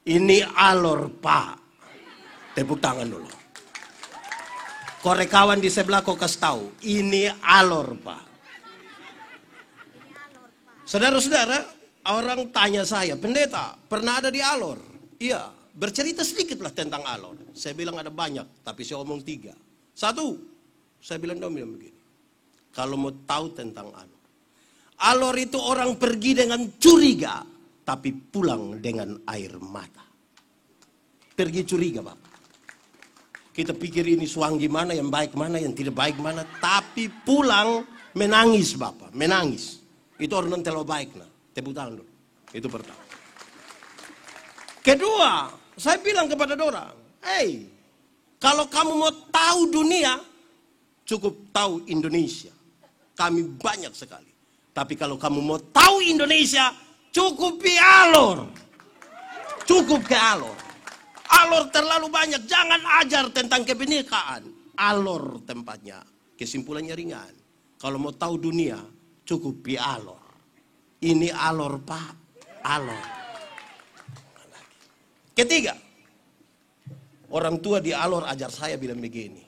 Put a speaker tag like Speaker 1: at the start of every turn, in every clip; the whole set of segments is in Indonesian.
Speaker 1: Ini alor, Pak. Tepuk tangan dulu. Korek kawan di sebelah kau kasih tahu, ini alor, Pak. Saudara-saudara, orang tanya saya, pendeta, pernah ada di alor? Iya, bercerita sedikitlah tentang alor. Saya bilang ada banyak, tapi saya omong 3. 1, saya bilang begini. Kalau mau tahu tentang alor. Alor itu orang pergi dengan curiga, tapi pulang dengan air mata. Pergi curiga, Bapak. Kita pikir ini suanggi mana, yang baik mana, yang tidak baik mana. Tapi pulang menangis, Bapak. Menangis. Itu orang terlalu baik. Nah. Tepuk tangan dulu. Itu pertama. Kedua, saya bilang kepada orang, hey, kalau kamu mau tahu dunia, cukup tahu Indonesia. Kami banyak sekali. Tapi kalau kamu mau tahu Indonesia, cukup ke alor. Cukup ke alor. Alor terlalu banyak. Jangan ajar tentang kebinekaan. Alor tempatnya. Kesimpulannya ringan. Kalau mau tahu dunia, cukup di alor. Ini alor, Pak. Alor. Ketiga. Orang tua di alor ajar saya bilang begini.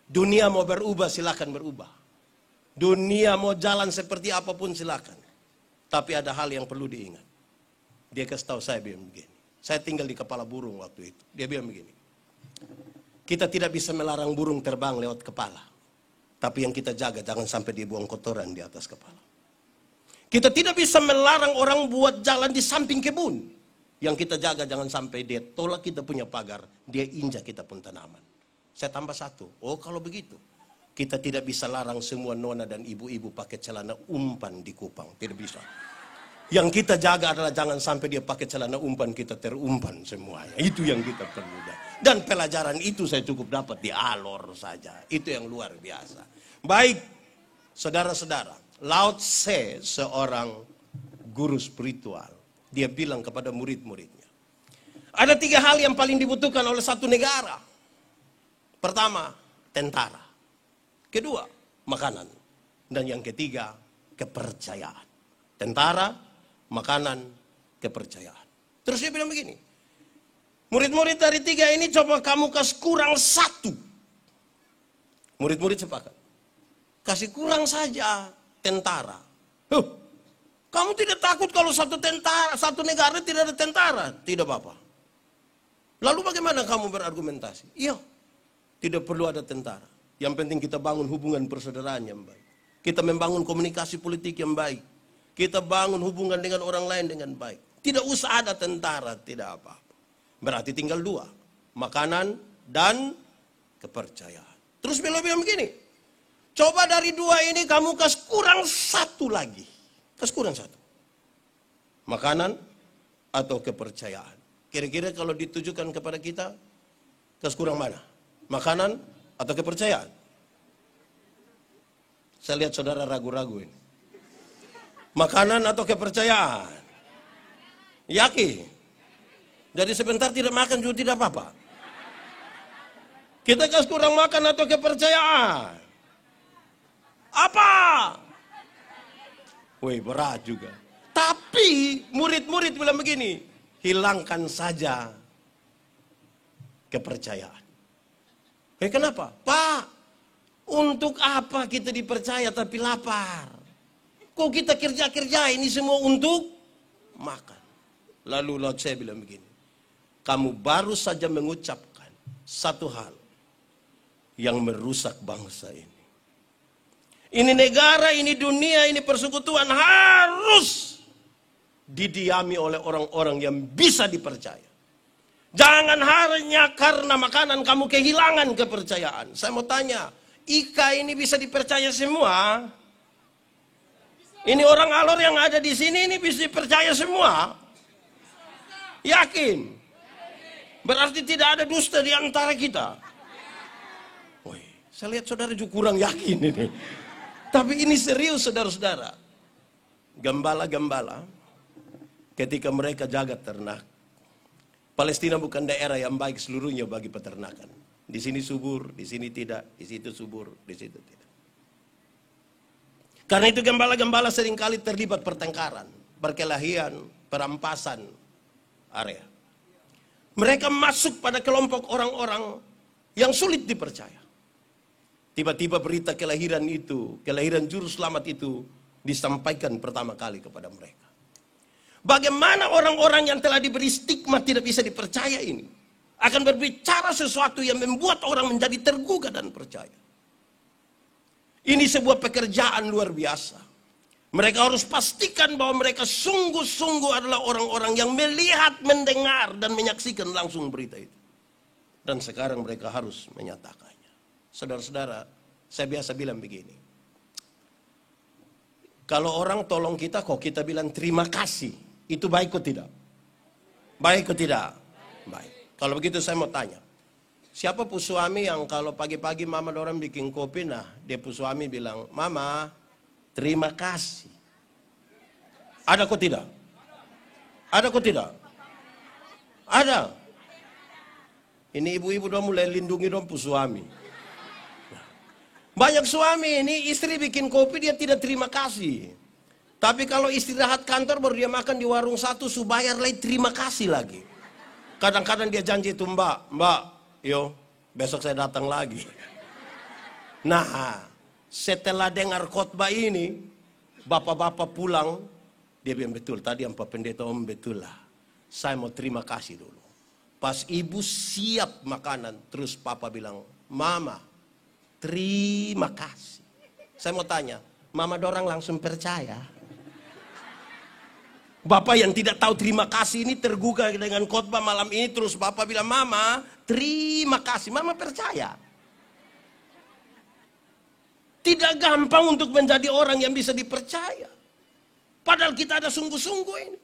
Speaker 1: Dunia mau berubah, silakan berubah. Dunia mau jalan seperti apapun silakan. Tapi ada hal yang perlu diingat. Dia kasih tahu saya bilang begini. Saya tinggal di kepala burung waktu itu. Dia bilang begini. Kita tidak bisa melarang burung terbang lewat kepala. Tapi yang kita jaga jangan sampai dia buang kotoran di atas kepala. Kita tidak bisa melarang orang buat jalan di samping kebun. Yang kita jaga jangan sampai dia tolak kita punya pagar. Dia injak kita pun tanaman. Saya tambah 1. Oh kalau begitu. Kita tidak bisa larang semua nona dan ibu-ibu pakai celana umpan di Kupang. Tidak bisa. Yang kita jaga adalah jangan sampai dia pakai celana umpan, kita terumpan semuanya. Itu yang kita perlu. Dan pelajaran itu saya cukup dapat di alor saja. Itu yang luar biasa. Baik, saudara-saudara. Lao Tse, seorang guru spiritual. Dia bilang kepada murid-muridnya. Ada 3 hal yang paling dibutuhkan oleh satu negara. Pertama, tentara. Kedua, makanan. Dan yang ketiga, kepercayaan. Tentara, makanan, kepercayaan. Terus dia bilang begini. Murid-murid dari 3 ini coba kamu kasih kurang 1. Murid-murid sepakat. Kasih kurang saja tentara. Kamu tidak takut kalau satu negara tidak ada tentara? Tidak apa-apa. Lalu bagaimana kamu berargumentasi? Iya, tidak perlu ada tentara. Yang penting kita bangun hubungan persaudaraan yang baik. Kita membangun komunikasi politik yang baik. Kita bangun hubungan dengan orang lain dengan baik. Tidak usah ada tentara, tidak apa-apa. Berarti tinggal 2. Makanan dan kepercayaan. Terus beliau bilang begini. Coba dari 2 ini kamu kasih kurang 1 lagi. Kasih kurang 1. Makanan atau kepercayaan. Kira-kira kalau ditujukan kepada kita, kasih kurang mana? Makanan atau kepercayaan? Saya lihat saudara ragu-ragu ini. Makanan atau kepercayaan? Yakin? Jadi sebentar tidak makan juga tidak apa-apa. Kita kasih kurang makan atau kepercayaan? Apa? Wih, berat juga. Tapi murid-murid bilang begini, hilangkan saja kepercayaan. Kenapa? Pak, untuk apa kita dipercaya tapi lapar? Kok kita kerja-kerja ini semua untuk makan? Lalu Lao Tse bilang begini, kamu baru saja mengucapkan satu hal yang merusak bangsa ini. Ini negara, ini dunia, ini persekutuan harus didiami oleh orang-orang yang bisa dipercaya. Jangan hanya karena makanan kamu kehilangan kepercayaan. Saya mau tanya, Ika ini bisa dipercaya semua? Ini orang alor yang ada di sini ini bisa dipercaya semua? Yakin? Berarti tidak ada dusta di antara kita. Woi, saya lihat saudara juga kurang yakin ini. Tapi ini serius saudara-saudara. Gembala-gembala ketika mereka jaga ternak. Palestina bukan daerah yang baik seluruhnya bagi peternakan. Di sini subur, di sini tidak, di situ subur, di situ tidak. Karena itu gembala-gembala seringkali terlibat pertengkaran, perkelahian, perampasan area. Mereka masuk pada kelompok orang-orang yang sulit dipercaya. Tiba-tiba berita kelahiran itu, kelahiran juru selamat itu disampaikan pertama kali kepada mereka. Bagaimana orang-orang yang telah diberi stigma tidak bisa dipercaya ini akan berbicara sesuatu yang membuat orang menjadi tergugah dan percaya. Ini sebuah pekerjaan luar biasa. Mereka harus pastikan bahwa mereka sungguh-sungguh adalah orang-orang yang melihat, mendengar, dan menyaksikan langsung berita itu. Dan sekarang mereka harus menyatakannya. Saudara-saudara, saya biasa bilang begini. Kalau orang tolong kita, kok kita bilang terima kasih, itu baik atau tidak? Baik atau tidak? Baik. Kalau begitu saya mau tanya. Siapa suami yang kalau pagi-pagi mama dorang bikin kopi, nah dia suami bilang, Mama, terima kasih. Ada kok tidak? Ada kok tidak? Ada. Ini ibu-ibu dong mulai lindungi dong suami. Banyak suami ini istri bikin kopi dia tidak terima kasih. Tapi kalau istirahat kantor baru dia makan di warung satu, bayar lagi terima kasih lagi. Kadang-kadang dia janji itu, Mbak, yo besok saya datang lagi. Nah, setelah dengar khotbah ini, bapak-bapak pulang, dia bilang betul, tadi yang Pak Pendeta Om betul lah. Saya mau terima kasih dulu. Pas ibu siap makanan, terus papa bilang, Mama, terima kasih. Saya mau tanya, Mama dorang langsung percaya? Bapak yang tidak tahu terima kasih ini tergugah dengan khotbah malam ini, terus bapak bilang, Mama, terima kasih. Mama percaya? Tidak gampang untuk menjadi orang yang bisa dipercaya. Padahal kita ada sungguh-sungguh ini.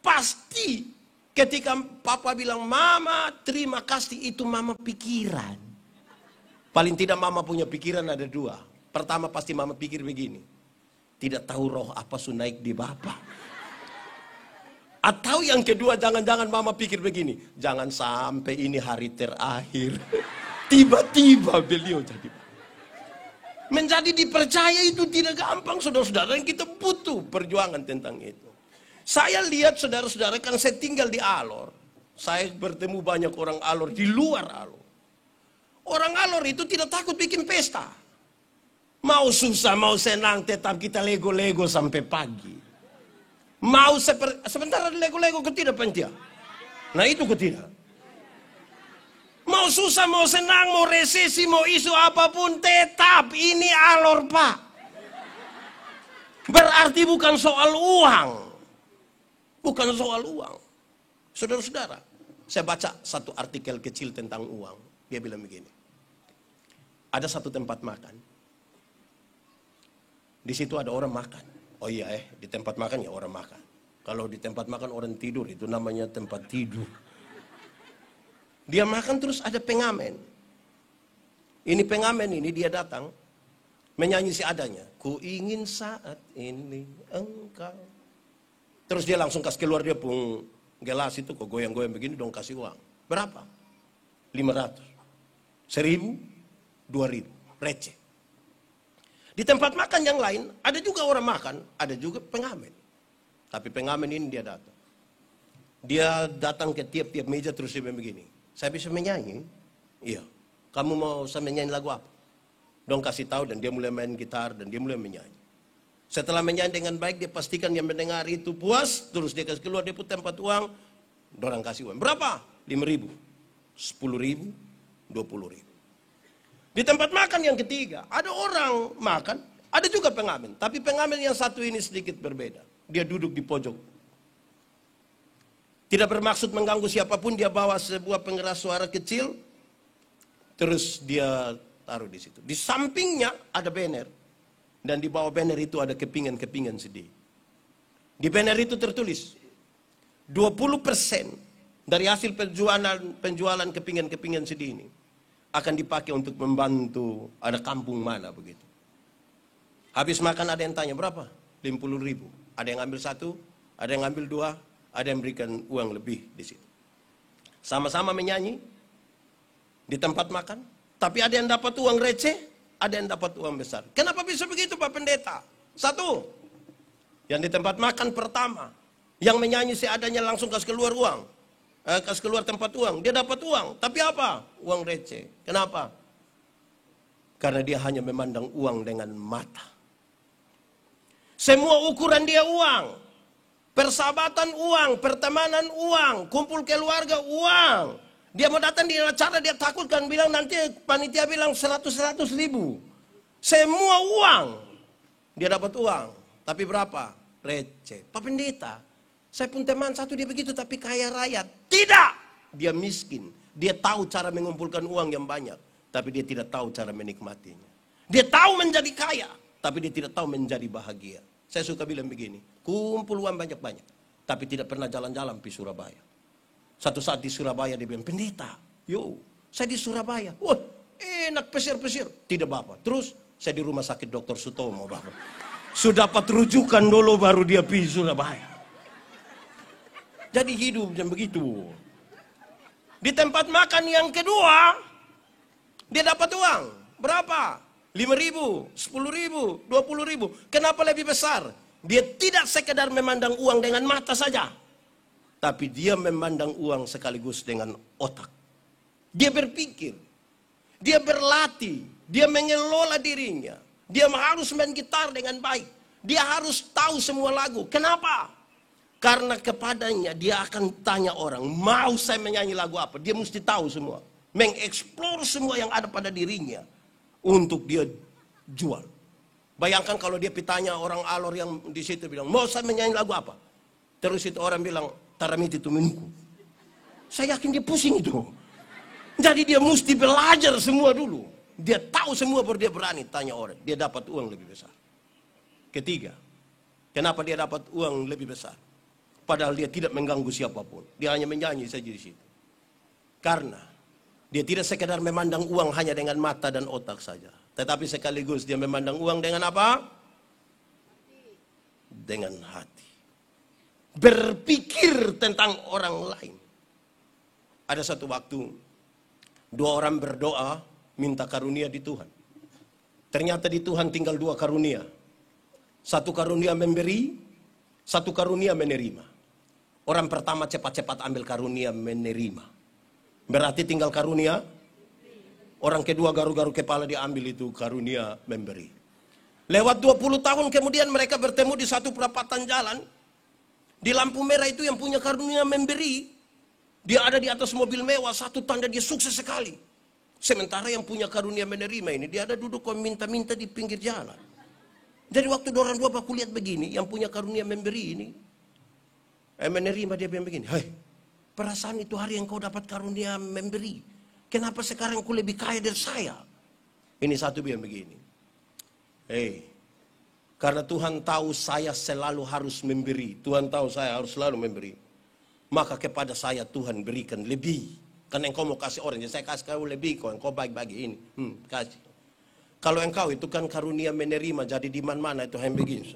Speaker 1: Pasti ketika papa bilang, Mama terima kasih, itu mama pikiran. Paling tidak mama punya pikiran ada dua. Pertama pasti mama pikir begini. Tidak tahu roh apa naik di bapak. Atau yang kedua jangan-jangan mama pikir begini. Jangan sampai ini hari terakhir. Tiba-tiba beliau jadi. Menjadi dipercaya itu tidak gampang, saudara-saudara. Dan kita butuh perjuangan tentang itu. Saya lihat saudara-saudara, kan saya tinggal di Alor. Saya bertemu banyak orang Alor di luar Alor. Orang Alor itu tidak takut bikin pesta. Mau susah, mau senang, tetap kita lego-lego sampai pagi. Mau sebentar ada lego-lego ke tidak pentia. Nah itu ke tidak. Mau susah, mau senang, mau resesi, mau isu apapun, tetap ini Alor, Pak. Berarti bukan soal uang. Bukan soal uang. Saudara-saudara, saya baca satu artikel kecil tentang uang. Dia bilang begini. Ada satu tempat makan. Di situ ada orang makan. Oh iya di tempat makan ya orang makan. Kalau di tempat makan orang tidur, itu namanya tempat tidur. Dia makan terus ada pengamen. Ini pengamen ini dia datang menyanyi seadanya. Ku ingin saat ini engkau. Terus dia langsung kasih keluar dia pun gelas itu, kok goyang-goyang begini dong kasih uang. Berapa? 500. 1000, 2000, receh. Di tempat makan yang lain ada juga orang makan, ada juga pengamen. Tapi pengamen ini dia datang. Dia datang ke tiap-tiap meja terus dia begini. Saya bisa menyanyi? Iya. Kamu mau saya menyanyi lagu apa? Dong kasih tahu dan dia mulai main gitar dan dia mulai menyanyi. Setelah menyanyi dengan baik, dia pastikan yang mendengar itu puas, terus dia kasih keluar, dia put tempat uang, dorang kasih uang. Berapa? 5.000, 10.000, 20.000. Di tempat makan yang ketiga, ada orang makan, ada juga pengamen. Tapi pengamen yang satu ini sedikit berbeda. Dia duduk di pojok. Tidak bermaksud mengganggu siapapun, dia bawa sebuah pengeras suara kecil, terus dia taruh di situ. Di sampingnya ada banner. Dan di bawah banner itu ada kepingan-kepingan sedih. Di banner itu tertulis 20% dari hasil penjualan kepingan-kepingan sedih ini akan dipakai untuk membantu ada kampung mana begitu. Habis makan ada yang tanya berapa? 50.000. Ada yang ambil satu, ada yang ambil dua, ada yang berikan uang lebih di situ. Sama-sama menyanyi di tempat makan, tapi ada yang dapat uang receh, ada yang dapat uang besar. Kenapa bisa begitu Pak Pendeta? Satu, yang di tempat makan pertama, yang menyanyi seadanya langsung kasih keluar uang. Kas keluar tempat uang, dia dapat uang. Tapi apa? Uang receh. Kenapa? Karena dia hanya memandang uang dengan mata. Semua ukuran dia uang. Persahabatan uang, pertemanan uang, kumpul keluarga uang. Dia mau datang di acara, dia takut kan, bilang nanti panitia bilang 100 ribu. Semua uang. Dia dapat uang. Tapi berapa? Receh. Pak Pendeta, saya pun teman satu dia begitu tapi kaya raya. Tidak! Dia miskin. Dia tahu cara mengumpulkan uang yang banyak. Tapi dia tidak tahu cara menikmatinya. Dia tahu menjadi kaya. Tapi dia tidak tahu menjadi bahagia. Saya suka bilang begini. Kumpul uang banyak-banyak. Tapi tidak pernah jalan-jalan di Surabaya. Satu saat di Surabaya dia bilang, Pendeta, yo, saya di Surabaya. Wah, enak pesir-pesir. Tidak Bapak. Terus saya di rumah sakit Dr. Sutomo Bapak. Sudah dapat rujukan dulu baru dia pergi Surabaya. Jadi hidupnya begitu. Di tempat makan yang kedua, dia dapat uang. Berapa? 5.000, 10.000, 20.000. Kenapa lebih besar? Dia tidak sekedar memandang uang dengan mata saja. Tapi dia memandang uang sekaligus dengan otak. Dia berpikir. Dia berlatih. Dia mengelola dirinya. Dia harus main gitar dengan baik. Dia harus tahu semua lagu. Kenapa? Karena kepadanya dia akan tanya orang, mau saya menyanyi lagu apa? Dia mesti tahu semua. Mengeksplor semua yang ada pada dirinya. Untuk dia jual. Bayangkan kalau dia ditanya orang alor yang di situ bilang, mau saya menyanyi lagu apa? Terus itu orang bilang, Taramiti Tumenku. Saya yakin dia pusing itu. Jadi dia mesti belajar semua dulu. Dia tahu semua baru dia berani tanya orang. Dia dapat uang lebih besar. Ketiga, kenapa dia dapat uang lebih besar? Padahal dia tidak mengganggu siapapun. Dia hanya menyanyi saja di situ. Karena dia tidak sekedar memandang uang hanya dengan mata dan otak saja. Tetapi sekaligus dia memandang uang dengan apa? Dengan hati. Berpikir tentang orang lain. Ada satu waktu, dua orang berdoa minta karunia di Tuhan. Ternyata di Tuhan tinggal dua karunia. Satu karunia memberi, satu karunia menerima. Orang pertama cepat-cepat ambil karunia menerima. Berarti tinggal karunia. Orang kedua garu-garu kepala diambil itu karunia memberi. Lewat 20 tahun kemudian mereka bertemu di satu perapatan jalan. Di lampu merah itu yang punya karunia memberi. Dia ada di atas mobil mewah, satu tanda dia sukses sekali. Sementara yang punya karunia menerima ini, dia ada duduk minta-minta di pinggir jalan. Jadi waktu orang dua aku lihat begini, yang punya karunia memberi ini, menerima dia bilang begini, hei, perasaan itu hari yang kau dapat karunia memberi, kenapa sekarang kau lebih kaya dari saya? Ini satu bilang begini, hei, karena Tuhan tahu saya selalu harus memberi, Tuhan tahu saya harus selalu memberi, maka kepada saya Tuhan berikan lebih. Karena engkau mau kasih orang, jadi saya kasih kau lebih, engkau baik-bagi ini, kasih. Kalau engkau itu kan karunia menerima, jadi di mana-mana itu yang begini.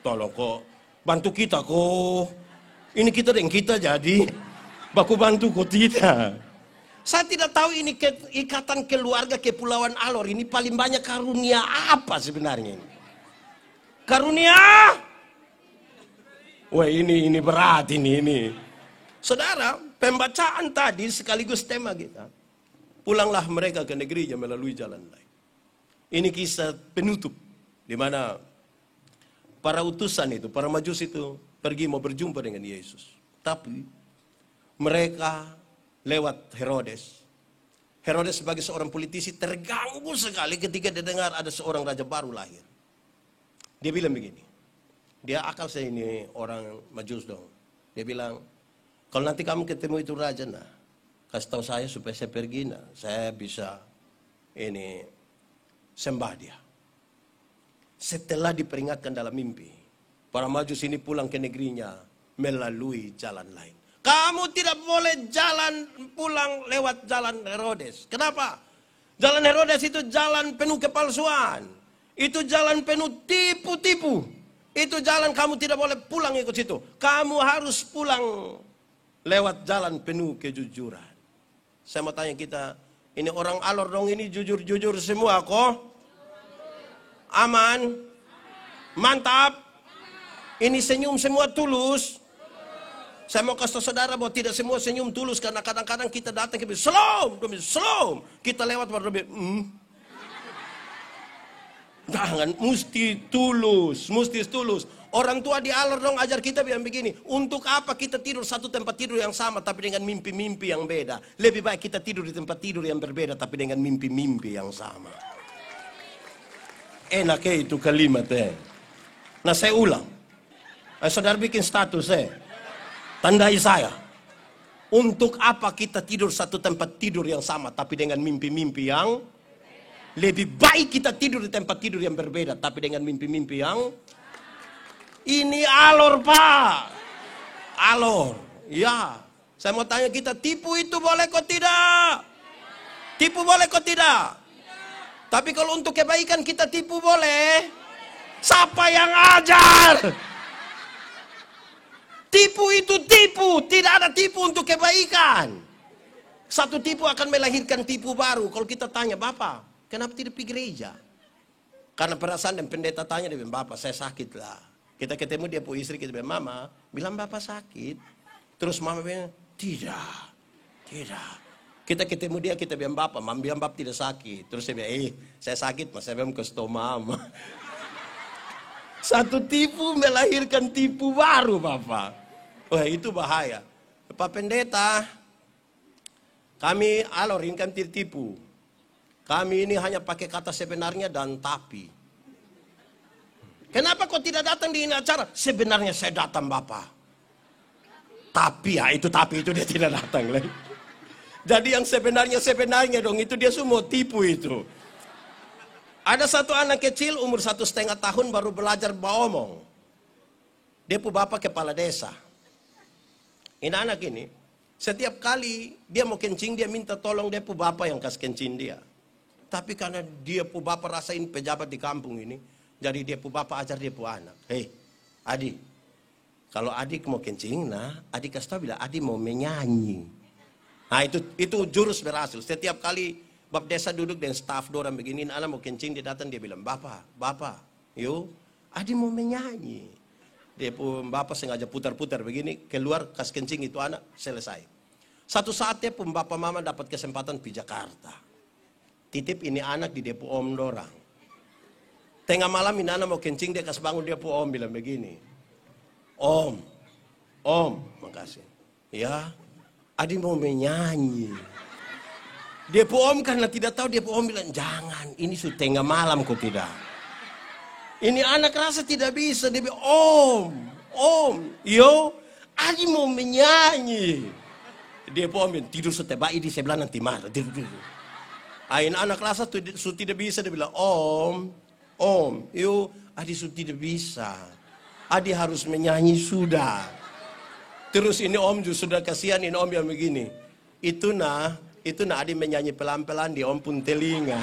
Speaker 1: Tolong kok. Bantu kita kok. Ini kita dengan kita jadi. Baku bantu kok tidak. Saya tidak tahu ini ikatan keluarga Kepulauan Alor ini paling banyak karunia apa sebenarnya ini. Karunia. Wah ini berat ini. Saudara, pembacaan tadi sekaligus tema kita. Pulanglah mereka ke negerinya melalui jalan lain. Ini kisah penutup. Di mana para utusan itu, para majus itu pergi mau berjumpa dengan Yesus. Tapi mereka lewat Herodes. Herodes sebagai seorang politisi terganggu sekali ketika dia dengar ada seorang raja baru lahir. Dia bilang begini. Dia akal saya ini orang majus dong. Dia bilang, kalau nanti kamu ketemu itu raja nah, kasih tahu saya supaya saya pergi nah, saya bisa ini sembah dia. Setelah diperingatkan dalam mimpi, para majus ini pulang ke negerinya melalui jalan lain. Kamu tidak boleh pulang lewat jalan Herodes. Kenapa? Jalan Herodes itu jalan penuh kepalsuan. Itu jalan penuh tipu-tipu. Itu jalan kamu tidak boleh pulang ikut situ. Kamu harus pulang lewat jalan penuh kejujuran. Saya mau tanya kita, ini orang Alor dong ini jujur-jujur semua kok? Aman? Mantap? Ini senyum semua tulus? Saya mau kasih tahu saudara bahwa tidak semua senyum tulus, karena kadang-kadang kita datang ke Shalom, Shalom, kita lewat baru jangan, mesti tulus, Orang tua di Alor dong ajar kita bilang begini, untuk apa kita tidur satu tempat tidur yang sama tapi dengan mimpi-mimpi yang beda? Lebih baik kita tidur di tempat tidur yang berbeda tapi dengan mimpi-mimpi yang sama. Enak itu kalimat Nah saya ulang. Saudara bikin status tandai saya. Untuk apa kita tidur satu tempat tidur yang sama tapi dengan mimpi-mimpi yang lebih baik kita tidur di tempat tidur yang berbeda tapi dengan mimpi-mimpi yang ini Alor, Pak. Alor. Ya. Saya mau tanya kita, tipu itu boleh kok tidak? Tipu boleh kok tidak? Tapi kalau untuk kebaikan kita tipu boleh? Siapa yang ajar? Tipu itu tipu, tidak ada tipu untuk kebaikan. Satu tipu akan melahirkan tipu baru. Kalau kita tanya, Bapak, kenapa tidak pergi gereja? Karena perasaan dan pendeta tanya, dia bilang, Bapak saya sakit lah. Kita ketemu dia pu istri, kita bilang, Mama, bilang Bapak sakit. Terus Mama bilang, tidak. Kita ketemu dia, kita bilang Bapak, Mama bilang Bapak tidak sakit. Terus saya bilang, saya sakit, Mas, saya bilang kasih tahu Mama. Satu tipu melahirkan tipu baru, Bapak. Wah, itu bahaya. Pak Pendeta, kami Alor ini kan tipu. Kami ini hanya pakai kata sebenarnya dan tapi. Kenapa kok tidak datang di ini acara? Sebenarnya saya datang, Bapak. Tapi itu dia tidak datang lagi. Jadi yang sebenarnya dong, itu dia semua tipu itu. Ada satu anak kecil umur 1,5 tahun baru belajar beromong. Dia pu bapak kepala desa. Ini anak ini, setiap kali dia mau kencing, dia minta tolong dia pu bapak yang kasih kencing dia. Tapi karena dia pu bapak rasain pejabat di kampung ini, jadi dia pu bapak ajar dia pu anak. Hei, adik, kalau adik mau kencing, adik kasih tahu bila adik mau menyanyi. Nah itu jurus berhasil. Setiap kali bab desa duduk dengan staf dorang begini, anak mau kencing, dia datang dia bilang, Bapak, yuk, adik mau menyanyi. Dia pu bapak sengaja putar-putar begini, keluar kas kencing itu anak, selesai. Satu saat dia pu bapak mama dapat kesempatan di Jakarta. Titip ini anak di depo om dorang. Tengah malam ini anak mau kencing, dia kasih bangun dia pu om bilang begini. Om, makasih. Ya, adik mau menyanyi. Dia pu om karena tidak tahu, dia pu om bilang, jangan, ini sudah tengah malam kok tidak. Ini anak rasa tidak bisa, dia bilang, om, adik mau menyanyi. Dia pu om bilang, tidur setebak di sebelah nanti marah, tidur. Ini anak rasa sudah tidak bisa, dia bilang, om, adik sudah tidak bisa. Adik harus menyanyi sudah. Terus ini om juga sudah kasihan, ini om yang begini. Itu adik menyanyi pelan-pelan di om pun telinga.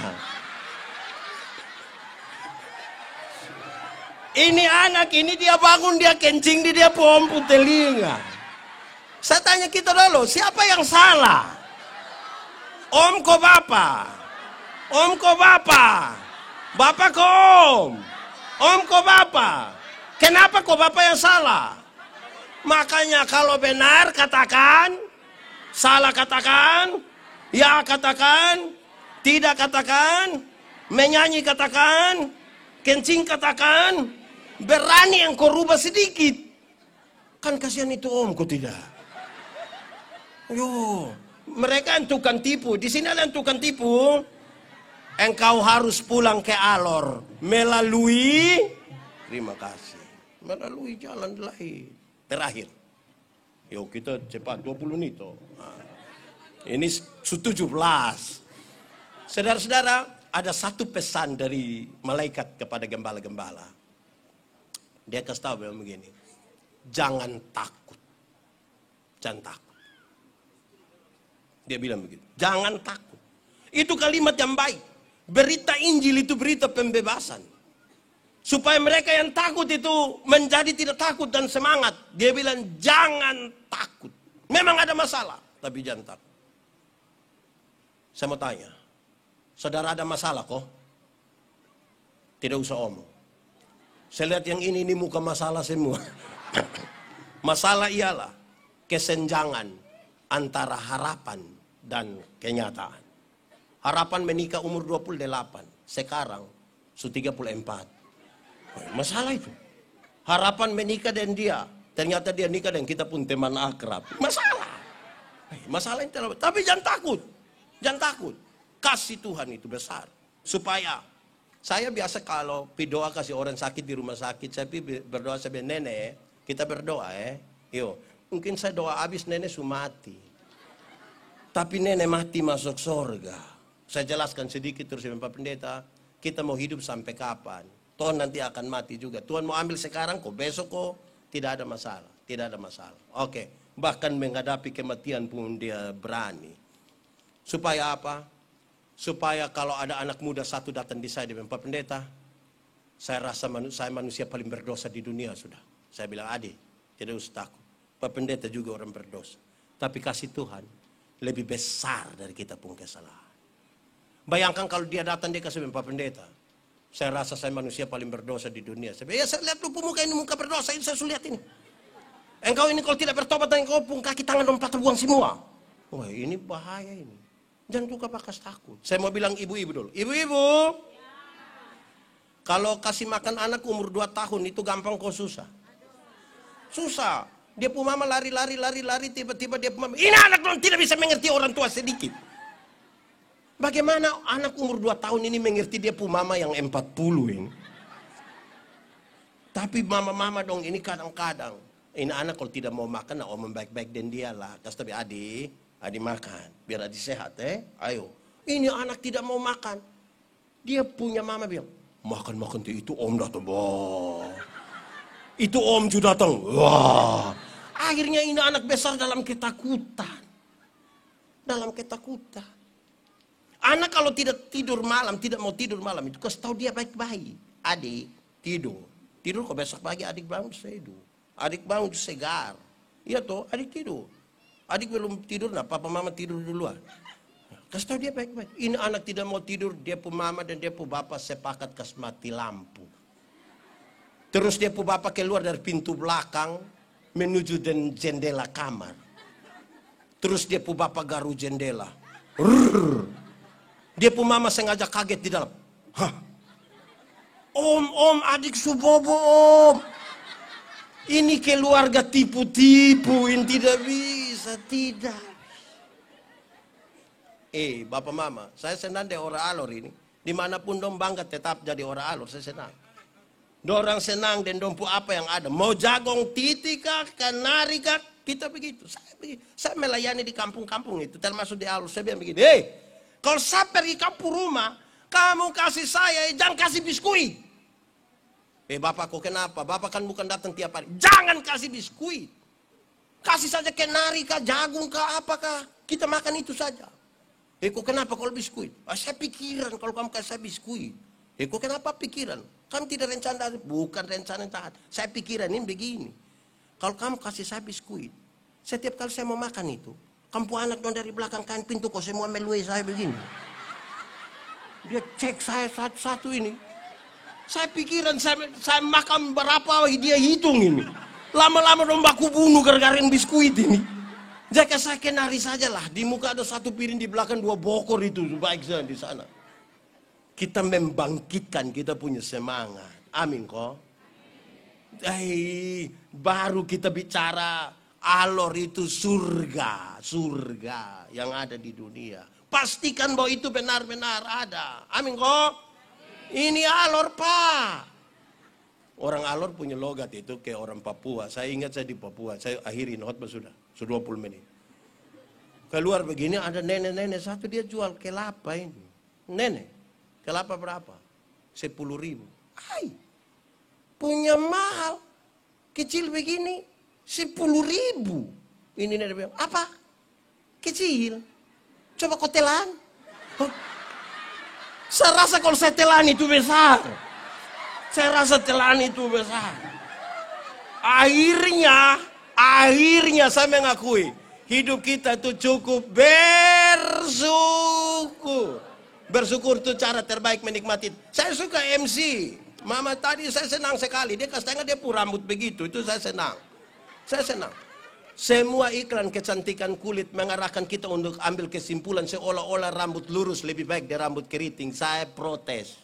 Speaker 1: Ini anak ini dia bangun, dia kencing di dia pun om pun telinga. Saya tanya kita dulu, siapa yang salah? Om ko bapak? Om ko bapak? Bapak ko om? Om ko bapak? Kenapa kok bapak yang salah? Makanya kalau benar katakan, salah katakan, ya katakan, tidak katakan, menyanyi katakan, kencing katakan, berani yang kau rubah sedikit. Kan kasihan itu om, kok tidak? Mereka yang tukang tipu, di sini ada yang tukang tipu. Engkau harus pulang ke Alor melalui, terima kasih, melalui jalan lain. Terakhir, kita cepat 20 menit. Ini 17. Saudara-saudara, ada satu pesan dari malaikat kepada gembala-gembala. Dia kasih tahu begini, jangan takut. Dia bilang begitu, jangan takut. Itu kalimat yang baik. Berita Injil itu berita pembebasan. Supaya mereka yang takut itu menjadi tidak takut dan semangat. Dia bilang jangan takut. Memang ada masalah, tapi jangan takut. Saya mau tanya, saudara ada masalah kok? Tidak usah omong. Saya lihat yang ini muka masalah semua. Masalah ialah kesenjangan antara harapan dan kenyataan. Harapan menikah umur 28, sekarang sudah 34. Masalah itu. Harapan menikah dan dia, ternyata dia nikah dan kita pun teman akrab. Masalah. Masalah itu. Tapi jangan takut. Jangan takut. Kasih Tuhan itu besar. Supaya saya biasa kalau berdoa kasih orang sakit di rumah sakit, saya berdoa sampai nenek, kita berdoa Yo, mungkin saya doa habis nenek sudah mati. Tapi nenek mati masuk surga. Saya jelaskan sedikit terus Pak Pendeta, kita mau hidup sampai kapan? Tuhan nanti akan mati juga. Tuhan mau ambil sekarang kok, besok kok, tidak ada masalah. Tidak ada masalah. Oke, bahkan menghadapi kematian pun dia berani. Supaya apa? Supaya kalau ada anak muda satu datang di saya, dia bilang, Pak Pendeta, saya rasa saya manusia paling berdosa di dunia sudah. Saya bilang, adik, tidak usah takut. Pak Pendeta juga orang berdosa. Tapi kasih Tuhan lebih besar dari kita pun kesalahan. Bayangkan kalau dia datang, dia kasih bilang, Pak Pendeta, saya rasa saya manusia paling berdosa di dunia. Saya bilang, ya saya lihat lu muka ini, muka berdosa ini, saya sudah lihat ini. Engkau ini kalau tidak bertobat, engkau pun kaki tangan dan patah buang semua. Wah ini bahaya ini. Jangan juga bakas takut. Saya mau bilang ibu-ibu dulu. Ibu-ibu. Ya. Kalau kasih makan anak umur 2 tahun itu gampang kok susah? Susah. Dia pun mama lari, tiba-tiba dia pun mama. Ini anak belum tidak bisa mengerti orang tua sedikit. Bagaimana anak umur 2 tahun ini mengerti dia pun mama yang 40 ini? Tapi mama-mama dong ini kadang-kadang. Ini anak kalau tidak mau makan, omong baik-baik dan dia lah. Terus tapi adik makan, biar adik sehat ayo. Ini anak tidak mau makan. Dia punya mama bilang, makan itu om datang. Wah. Itu om juga datang. Wah. Akhirnya ini anak besar dalam ketakutan. Dalam ketakutan. Anak kalau tidak tidur malam, tidak mau tidur malam itu kasih tahu dia baik-baik. Adik tidur. Tidur kok besok pagi adik bangun seduh. Adik bangun segar. Iya toh, adik tidur. Adik belum tidur, nah papa mama tidur duluan. Kasih tahu dia baik-baik. Ini anak tidak mau tidur, dia pun mama dan dia pun bapak sepakat kasih mati lampu. Terus dia pun bapak keluar dari pintu belakang menuju dan jendela kamar. Terus dia pun bapak garu jendela. Rrrr. Dia pun mama sengaja kaget di dalam. Hah? Om, adik subobo om. Ini keluarga tipu-tipu, ini tidak bisa, tidak. Bapak mama, saya senang deh orang alor ini. Dimanapun dong bangga tetap jadi orang alor, saya senang. Dorang senang dan dompu apa yang ada. Mau jagong titi kah, kanari kah, kita begitu. Saya melayani di kampung-kampung itu, termasuk di alor. Saya bilang begini, kalau saya pergi kampung rumah, kamu kasih saya, jangan kasih biskuit. Bapak kok kenapa? Bapak kan bukan datang tiap hari. Jangan kasih biskuit. Kasih saja kenari kah, jagung kah, apakah. Kita makan itu saja. Kok kenapa kalau biskuit? Saya pikiran kalau kamu kasih saya biskuit. Kok kenapa pikiran? Kamu tidak rencana, bukan rencana taat. Saya pikiran ini begini. Kalau kamu kasih saya biskuit, setiap kali saya mau makan itu, kamu anak dong dari belakang kan pintu kok semua meluai saya begini. Dia cek saya satu-satu ini. Saya pikiran saya makan berapa dia hitung ini. Lama-lama dong baku bunuh gara-gara biskuit ini. Jika saya kenari saja lah. Di muka ada 1 piring, di belakang 2 bokor itu. Baik saja di sana. Kita membangkitkan kita punya semangat. Amin kok. Baru kita bicara alor itu surga. Surga yang ada di dunia. Pastikan bahwa itu benar-benar ada. Amin kok. Ini alor pak. Orang alor punya logat itu kayak orang Papua. Saya ingat saya di Papua. Saya akhiri khotbah sudah 20 menit. Keluar begini ada nenek-nenek satu dia jual kelapa ini. Nenek, kelapa berapa? 10.000. Punya mahal. Kecil begini 10.000. Ini nenek bilang, apa? Kecil. Coba kau telan. Saya rasa kalau saya telan itu besar. Saya rasa telan itu besar. Akhirnya saya mengakui. Hidup kita itu cukup bersyukur. Bersyukur itu cara terbaik menikmati. Saya suka MC. Mama tadi saya senang sekali. Dia kasih dia pun rambut begitu. Itu saya senang. Saya senang. Semua iklan kecantikan kulit mengarahkan kita untuk ambil kesimpulan seolah-olah rambut lurus lebih baik dari rambut keriting. Saya protes.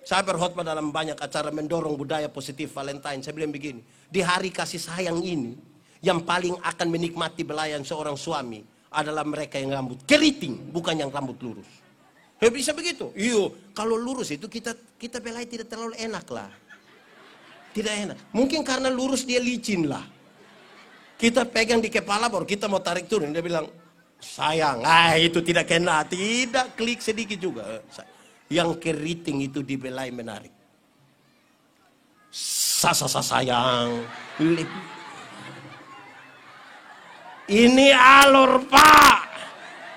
Speaker 1: Saya berkhotbah dalam banyak acara mendorong budaya positif Valentine. Saya bilang begini, di hari kasih sayang ini, yang paling akan menikmati belayan seorang suami adalah mereka yang rambut keriting, bukan yang rambut lurus. Ya bisa begitu? Iya, kalau lurus itu kita belai tidak terlalu enak lah. Tidak enak. Mungkin karena lurus dia licin lah. Kita pegang di kepala baru kita mau tarik turun. Dia bilang, sayang, itu tidak kena. Tidak, klik sedikit juga. Yang keriting itu dibelai menarik. Sayang. Ini alur, Pak.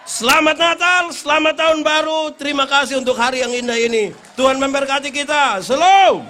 Speaker 1: Selamat Natal, selamat tahun baru. Terima kasih untuk hari yang indah ini. Tuhan memberkati kita. Shalom.